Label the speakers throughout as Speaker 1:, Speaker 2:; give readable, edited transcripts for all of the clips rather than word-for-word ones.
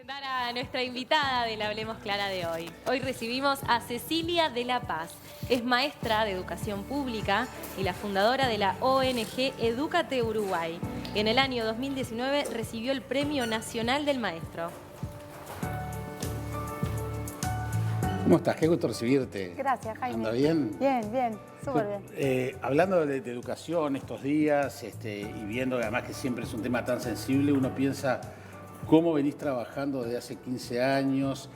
Speaker 1: Presentar a nuestra invitada del Hablemos Clara de hoy. Hoy recibimos a Cecilia de la Paz. Es maestra de Educación Pública y la fundadora de la ONG Edúcate Uruguay. En el año 2019 recibió el Premio Nacional del Maestro.
Speaker 2: ¿Cómo estás? Qué gusto recibirte.
Speaker 3: Gracias, Jaime.
Speaker 2: ¿Anda bien?
Speaker 3: Bien, súper bien.
Speaker 2: Hablando de educación estos días y viendo además que siempre es un tema tan sensible, uno piensa cómo venís trabajando desde hace 15 años,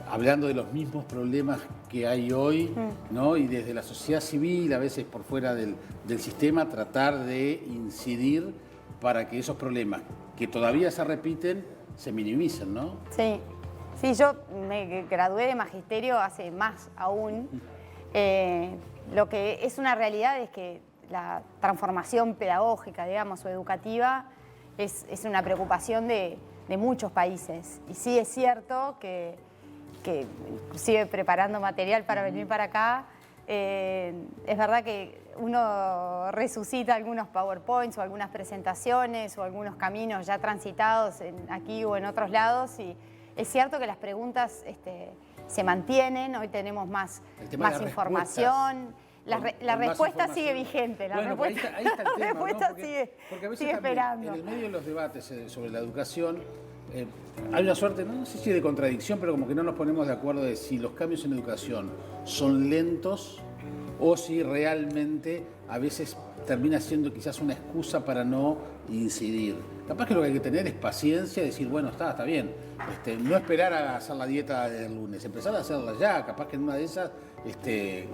Speaker 2: hablando de los mismos problemas que hay hoy, ¿no? Y desde la sociedad civil, a veces por fuera del sistema, tratar de incidir para que esos problemas que todavía se repiten se minimicen, ¿no?
Speaker 3: Sí, yo me gradué de magisterio hace más aún. Lo que es una realidad es que la transformación pedagógica, digamos, o educativa, es una preocupación de muchos países. Y sí es cierto que sigue preparando material para venir para acá. Es verdad que uno resucita algunos PowerPoints o algunas presentaciones o algunos caminos ya transitados aquí o en otros lados, y es cierto que las preguntas se mantienen. Hoy tenemos más información. La respuesta sigue vigente. La respuesta,
Speaker 2: ahí está el tema,
Speaker 3: respuesta
Speaker 2: ¿no? Porque a veces
Speaker 3: sigue esperando.
Speaker 2: En el medio de los debates sobre la educación hay una suerte, no sé si de contradicción, pero como que no nos ponemos de acuerdo de si los cambios en educación son lentos o si realmente a veces termina siendo quizás una excusa para no incidir. Capaz que lo que hay que tener es paciencia y decir, bueno, está bien. No esperar a hacer la dieta del lunes, empezar a hacerla ya. Capaz que en una de esas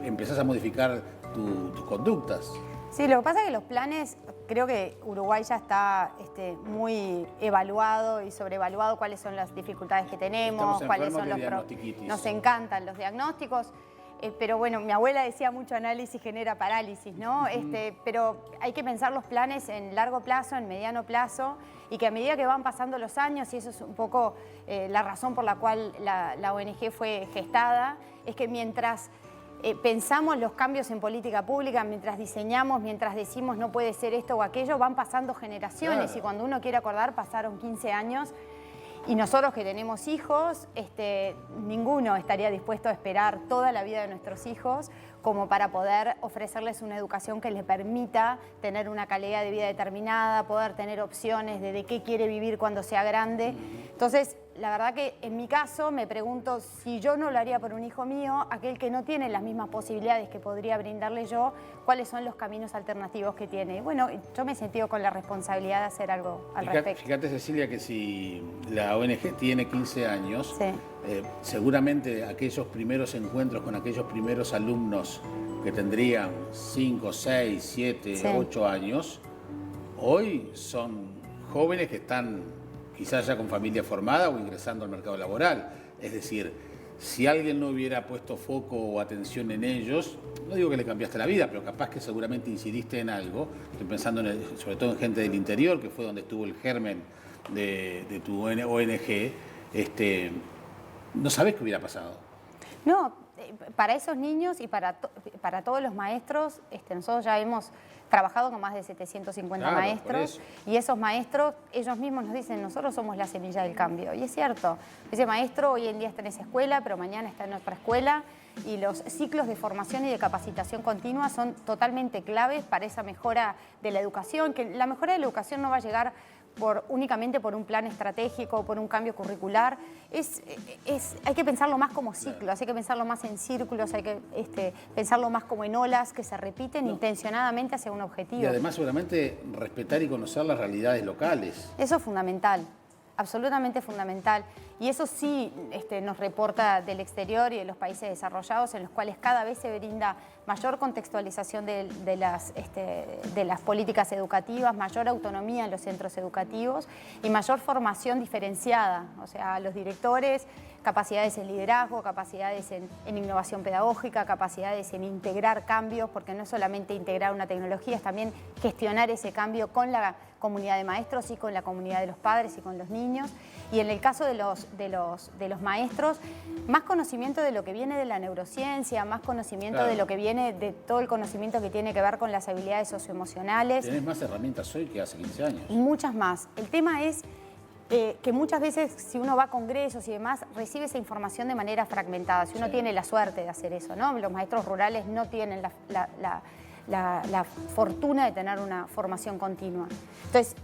Speaker 2: empezás a modificar tus conductas.
Speaker 3: Sí, lo que pasa es que los planes, creo que Uruguay ya está muy evaluado y sobrevaluado cuáles son las dificultades que tenemos, cuáles son los problemas. Nos encantan los diagnósticos. Pero bueno, mi abuela decía mucho análisis genera parálisis, ¿no? Pero hay que pensar los planes en largo plazo, en mediano plazo, y que a medida que van pasando los años, y eso es un poco la razón por la cual la ONG fue gestada, es que mientras pensamos los cambios en política pública, mientras diseñamos, mientras decimos no puede ser esto o aquello, van pasando generaciones. Claro. Y cuando uno quiere acordar, pasaron 15 años. Y nosotros que tenemos hijos, ninguno estaría dispuesto a esperar toda la vida de nuestros hijos como para poder ofrecerles una educación que les permita tener una calidad de vida determinada, poder tener opciones de qué quiere vivir cuando sea grande. Entonces, la verdad que en mi caso me pregunto si yo no lo haría por un hijo mío, aquel que no tiene las mismas posibilidades que podría brindarle yo, cuáles son los caminos alternativos que tiene. Bueno, yo me he sentido con la responsabilidad de hacer algo al respecto.
Speaker 2: Fíjate, Cecilia, que si la ONG tiene 15 años,
Speaker 3: sí,
Speaker 2: seguramente aquellos primeros encuentros con aquellos primeros alumnos que tendrían 5, 6, 7, sí, 8 años, hoy son jóvenes que están quizás ya con familia formada o ingresando al mercado laboral. Es decir, si alguien no hubiera puesto foco o atención en ellos, no digo que le cambiaste la vida, pero capaz que seguramente incidiste en algo. Estoy pensando sobre todo en gente del interior, que fue donde estuvo el germen de tu ONG. No sabés qué hubiera pasado.
Speaker 3: No, para esos niños y para todos los maestros, nosotros ya hemos trabajado con más de 750 maestros, y esos maestros, ellos mismos nos dicen, nosotros somos la semilla del cambio. Y es cierto, ese maestro hoy en día está en esa escuela, pero mañana está en otra escuela, y los ciclos de formación y de capacitación continua son totalmente claves para esa mejora de la educación, que la mejora de la educación no va a llegar únicamente por un plan estratégico, por un cambio curricular. Hay que pensarlo más como ciclos, hay que pensarlo más en círculos, hay que pensarlo más como en olas que se repiten intencionadamente hacia un objetivo.
Speaker 2: Y además seguramente respetar y conocer las realidades locales.
Speaker 3: Eso es fundamental, absolutamente fundamental. Y eso sí nos reporta del exterior y de los países desarrollados, en los cuales cada vez se brinda mayor contextualización de las políticas educativas, mayor autonomía en los centros educativos y mayor formación diferenciada. O sea, los directores, capacidades en liderazgo, capacidades en innovación pedagógica, capacidades en integrar cambios, porque no es solamente integrar una tecnología, es también gestionar ese cambio con la comunidad de maestros y con la comunidad de los padres y con los niños. Y en el caso de los maestros, más conocimiento de lo que viene de la neurociencia, más conocimiento de lo que viene de todo el conocimiento que tiene que ver con las habilidades socioemocionales.
Speaker 2: Tenés más herramientas hoy que hace 15 años.
Speaker 3: Muchas más. El tema es que muchas veces si uno va a congresos y demás, recibe esa información de manera fragmentada, si uno tiene la suerte de hacer eso, ¿no? Los maestros rurales no tienen la fortuna de tener una formación continua. Entonces,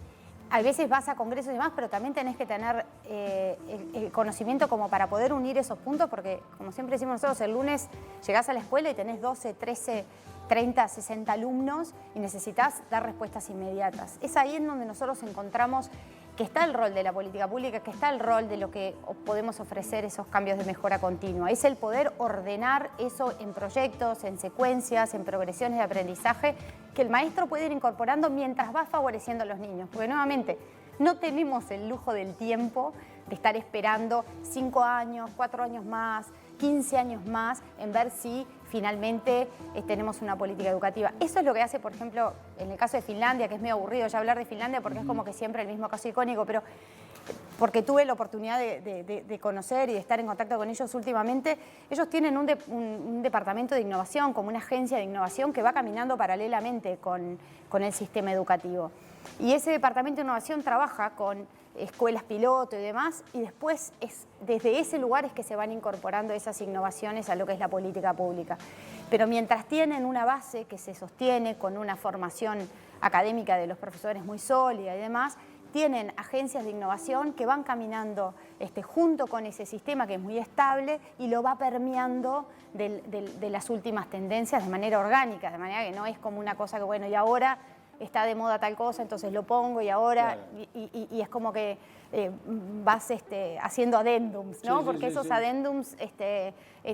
Speaker 3: a veces vas a congresos y demás, pero también tenés que tener el conocimiento como para poder unir esos puntos, porque como siempre decimos nosotros, el lunes llegás a la escuela y tenés 12, 13, 30, 60 alumnos y necesitas dar respuestas inmediatas. Es ahí en donde nosotros encontramos que está el rol de la política pública, que está el rol de lo que podemos ofrecer esos cambios de mejora continua. Es el poder ordenar eso en proyectos, en secuencias, en progresiones de aprendizaje, que el maestro puede ir incorporando mientras va favoreciendo a los niños. Porque nuevamente, no tenemos el lujo del tiempo de estar esperando 5 años, 4 años más, 15 años más en ver si finalmente tenemos una política educativa. Eso es lo que hace, por ejemplo, en el caso de Finlandia, que es medio aburrido ya hablar de Finlandia porque es como que siempre el mismo caso icónico, pero porque tuve la oportunidad de conocer y de estar en contacto con ellos últimamente. Ellos tienen un departamento de innovación, como una agencia de innovación que va caminando paralelamente con el sistema educativo. Y ese departamento de innovación trabaja con escuelas piloto y demás, y después desde ese lugar es que se van incorporando esas innovaciones a lo que es la política pública. Pero mientras tienen una base que se sostiene con una formación académica de los profesores muy sólida y demás, tienen agencias de innovación que van caminando junto con ese sistema que es muy estable y lo va permeando de las últimas tendencias de manera orgánica, de manera que no es como una cosa que, bueno, y ahora está de moda tal cosa, entonces lo pongo y ahora, claro. y es como que vas haciendo adendums, ¿no? Porque esos adendums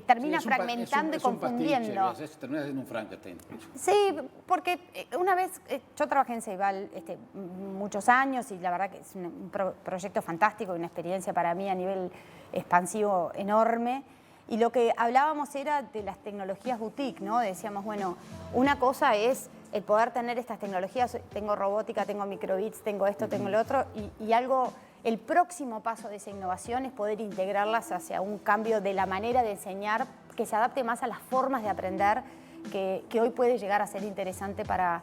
Speaker 3: termina fragmentando y confundiendo.
Speaker 2: Termina siendo un Frankenstein.
Speaker 3: Sí, porque una vez, yo trabajé en Ceibal muchos años y la verdad que es un proyecto fantástico y una experiencia para mí a nivel expansivo enorme. Y lo que hablábamos era de las tecnologías boutique, ¿no? Decíamos, bueno, una cosa es el poder tener estas tecnologías, tengo robótica, tengo microbits, tengo esto, tengo lo otro, y el próximo paso de esa innovación es poder integrarlas hacia un cambio de la manera de enseñar que se adapte más a las formas de aprender que hoy puede llegar a ser interesante para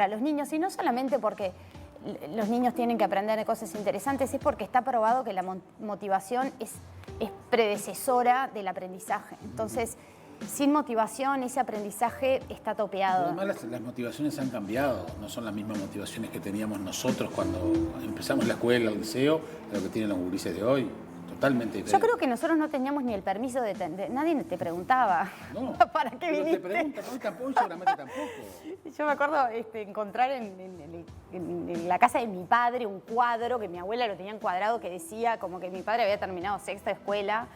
Speaker 3: los niños, y no solamente porque los niños tienen que aprender de cosas interesantes, es porque está probado que la motivación es predecesora del aprendizaje. Entonces, sin motivación, ese aprendizaje está topeado.
Speaker 2: Además, las motivaciones han cambiado. No son las mismas motivaciones que teníamos nosotros cuando empezamos la escuela, el liceo, de lo que tienen los gurises de hoy. Totalmente diferente.
Speaker 3: Yo creo que nosotros no teníamos ni el permiso de nadie te preguntaba.
Speaker 2: No,
Speaker 3: ¿para qué viniste?
Speaker 2: Te preguntan, hoy tampoco y seguramente tampoco.
Speaker 3: Yo me acuerdo encontrar en la casa de mi padre un cuadro que mi abuela lo tenía encuadrado que decía como que mi padre había terminado sexta escuela.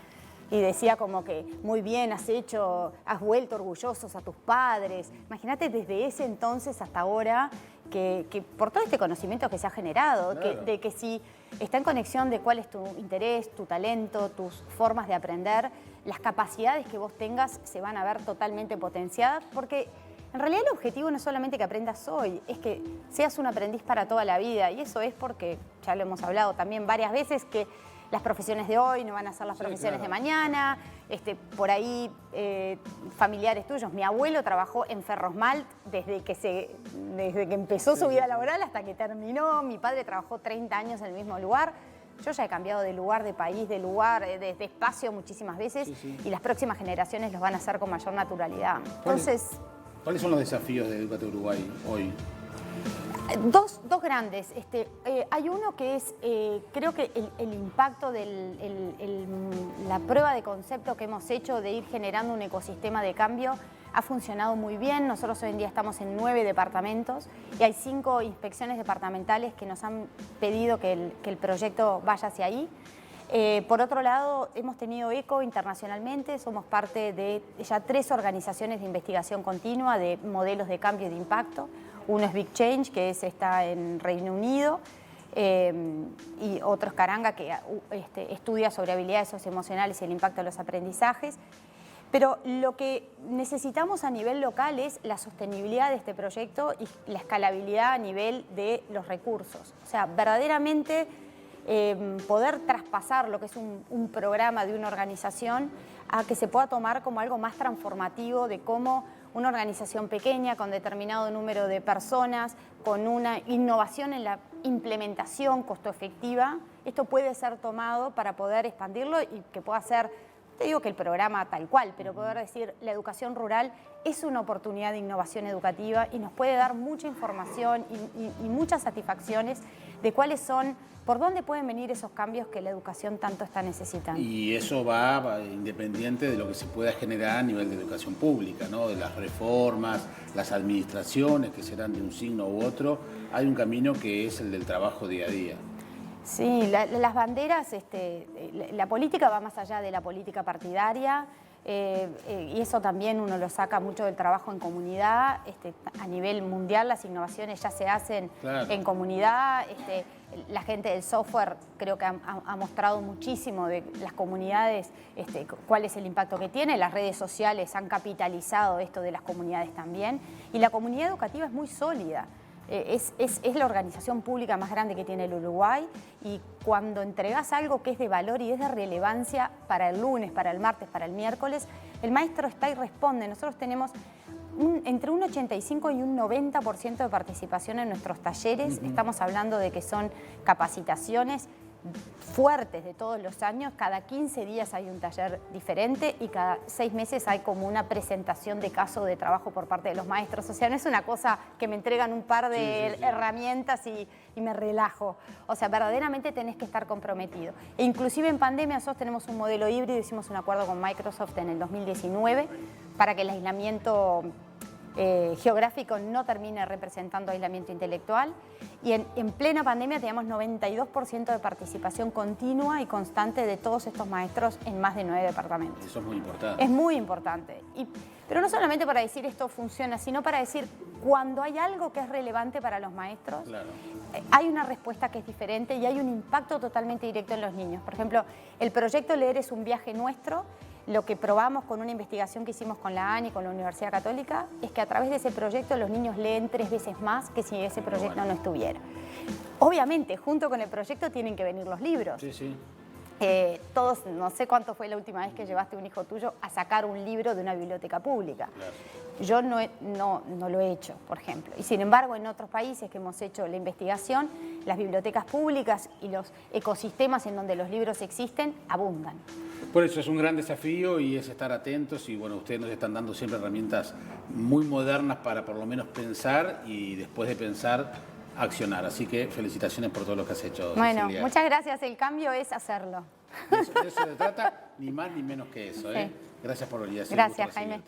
Speaker 3: Y decía como que, muy bien, has vuelto orgullosos a tus padres. Imagínate desde ese entonces hasta ahora, que por todo este conocimiento que se ha generado, claro. de que si está en conexión de cuál es tu interés, tu talento, tus formas de aprender, las capacidades que vos tengas se van a ver totalmente potenciadas, porque en realidad el objetivo no es solamente que aprendas hoy, es que seas un aprendiz para toda la vida. Y eso es porque, ya lo hemos hablado también varias veces, que las profesiones de hoy no van a ser las profesiones de mañana. Por ahí, familiares tuyos. Mi abuelo trabajó en Ferrosmalt desde que empezó su vida laboral hasta que terminó. Mi padre trabajó 30 años en el mismo lugar. Yo ya he cambiado de lugar, de país, de lugar, de espacio muchísimas veces. Y las próximas generaciones los van a hacer con mayor naturalidad. Entonces,
Speaker 2: ¿cuáles son los desafíos de Educate Uruguay hoy?
Speaker 3: Dos grandes. Hay uno que es, creo que el impacto de la prueba de concepto que hemos hecho de ir generando un ecosistema de cambio ha funcionado muy bien. Nosotros hoy en día estamos en 9 departamentos y hay 5 inspecciones departamentales que nos han pedido que el proyecto vaya hacia ahí. Por otro lado, hemos tenido eco internacionalmente, somos parte de ya 3 organizaciones de investigación continua de modelos de cambio y de impacto. Uno es Big Change, que está en Reino Unido, y otro es Caranga, que estudia sobre habilidades socioemocionales y el impacto de los aprendizajes. Pero lo que necesitamos a nivel local es la sostenibilidad de este proyecto y la escalabilidad a nivel de los recursos. O sea, verdaderamente poder traspasar lo que es un programa de una organización a que se pueda tomar como algo más transformativo de cómo una organización pequeña con determinado número de personas, con una innovación en la implementación costo efectiva, esto puede ser tomado para poder expandirlo y que pueda ser, te digo que el programa tal cual, pero poder decir la educación rural es una oportunidad de innovación educativa y nos puede dar mucha información y muchas satisfacciones de cuáles son, por dónde pueden venir esos cambios que la educación tanto está necesitando.
Speaker 2: Y eso va independiente de lo que se pueda generar a nivel de educación pública, ¿no? De las reformas, las administraciones que serán de un signo u otro. Hay un camino que es el del trabajo día a día.
Speaker 3: Sí, las banderas, la política va más allá de la política partidaria y eso también uno lo saca mucho del trabajo en comunidad. A nivel mundial las innovaciones ya se hacen en comunidad. La gente del software creo que ha mostrado muchísimo de las comunidades, cuál es el impacto que tiene. Las redes sociales han capitalizado esto de las comunidades también y la comunidad educativa es muy sólida. Es la organización pública más grande que tiene el Uruguay y cuando entregas algo que es de valor y es de relevancia para el lunes, para el martes, para el miércoles, el maestro está y responde. Nosotros tenemos entre un 85 y un 90% de participación en nuestros talleres. Estamos hablando de que son capacitaciones fuertes de todos los años. Cada 15 días hay un taller diferente y cada 6 meses hay como una presentación de caso de trabajo por parte de los maestros. O sea, no es una cosa que me entregan un par de herramientas y me relajo. O sea, verdaderamente tenés que estar comprometido. E inclusive en pandemia nosotros tenemos un modelo híbrido, hicimos un acuerdo con Microsoft en el 2019 para que el aislamiento geográfico no termine representando aislamiento intelectual y en plena pandemia teníamos 92% de participación continua y constante de todos estos maestros en más de 9 departamentos.
Speaker 2: Eso es muy importante.
Speaker 3: Es muy importante. Pero no solamente para decir esto funciona, sino para decir cuando hay algo que es relevante para los maestros, hay una respuesta que es diferente y hay un impacto totalmente directo en los niños. Por ejemplo, el proyecto Leer es un viaje nuestro. Lo que probamos con una investigación que hicimos con la ANI, con la Universidad Católica, es que a través de ese proyecto los niños leen 3 veces más que si ese proyecto no estuviera. Obviamente, junto con el proyecto tienen que venir los libros.
Speaker 2: Sí, sí.
Speaker 3: Todos, no sé cuánto fue la última vez que llevaste a un hijo tuyo a sacar un libro de una biblioteca pública. Claro. Yo no lo he hecho, por ejemplo. Y sin embargo, en otros países que hemos hecho la investigación, las bibliotecas públicas y los ecosistemas en donde los libros existen abundan.
Speaker 2: Por eso es un gran desafío y es estar atentos y bueno, ustedes nos están dando siempre herramientas muy modernas para por lo menos pensar y después de pensar accionar. Así que felicitaciones por todo lo que has hecho,
Speaker 3: bueno,
Speaker 2: Cecilia.
Speaker 3: Muchas gracias. El cambio es hacerlo.
Speaker 2: De eso se trata, ni más ni menos que eso.
Speaker 3: Sí.
Speaker 2: Gracias por venir.
Speaker 3: Gracias, Jaime.